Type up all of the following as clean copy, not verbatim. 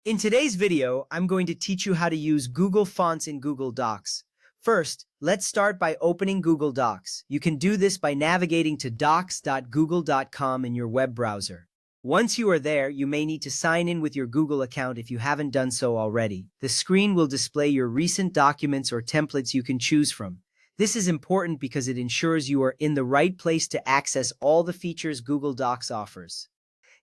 In today's video, I'm going to teach you how to use Google Fonts in Google Docs. First, let's start by opening Google Docs. You can do this by navigating to docs.google.com in your web browser. Once you are there, you may need to sign in with your Google account if you haven't done so already. The screen will display your recent documents or templates you can choose from. This is important because it ensures you are in the right place to access all the features Google Docs offers.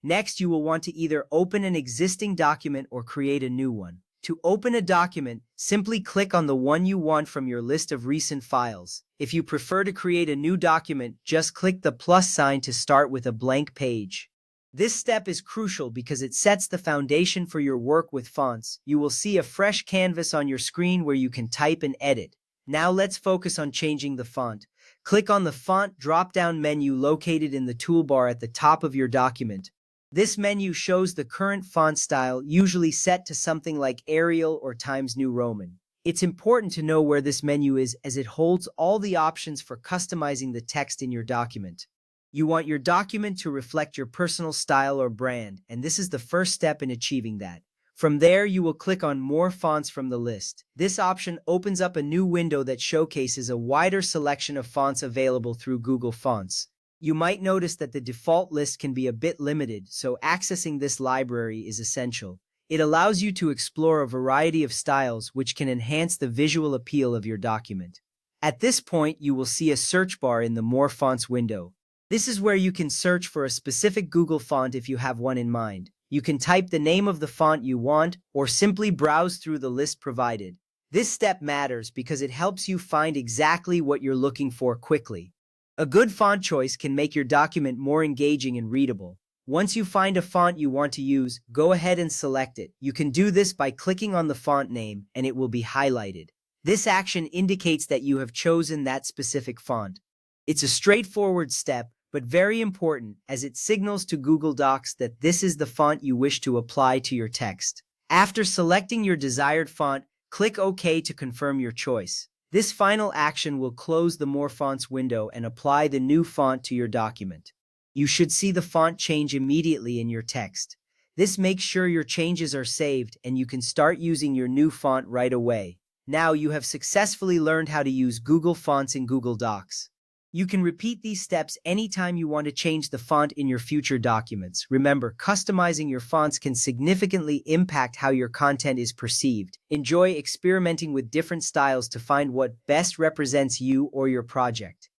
Next, you will want to either open an existing document or create a new one. To open a document, simply click on the one you want from your list of recent files. If you prefer to create a new document, just click the plus sign to start with a blank page. This step is crucial because it sets the foundation for your work with fonts. You will see a fresh canvas on your screen where you can type and edit. Now let's focus on changing the font. Click on the Font drop-down menu located in the toolbar at the top of your document. This menu shows the current font style, usually set to something like Arial or Times New Roman. It's important to know where this menu is as it holds all the options for customizing the text in your document. You want your document to reflect your personal style or brand, and this is the first step in achieving that. From there, you will click on More Fonts from the list. This option opens up a new window that showcases a wider selection of fonts available through Google Fonts. You might notice that the default list can be a bit limited, so accessing this library is essential. It allows you to explore a variety of styles which can enhance the visual appeal of your document. At this point, you will see a search bar in the More Fonts window. This is where you can search for a specific Google font if you have one in mind. You can type the name of the font you want or simply browse through the list provided. This step matters because it helps you find exactly what you're looking for quickly. A good font choice can make your document more engaging and readable. Once you find a font you want to use, go ahead and select it. You can do this by clicking on the font name and it will be highlighted. This action indicates that you have chosen that specific font. It's a straightforward step, but very important as it signals to Google Docs that this is the font you wish to apply to your text. After selecting your desired font, click OK to confirm your choice. This final action will close the More Fonts window and apply the new font to your document. You should see the font change immediately in your text. This makes sure your changes are saved and you can start using your new font right away. Now you have successfully learned how to use Google Fonts in Google Docs. You can repeat these steps anytime you want to change the font in your future documents. Remember, customizing your fonts can significantly impact how your content is perceived. Enjoy experimenting with different styles to find what best represents you or your project.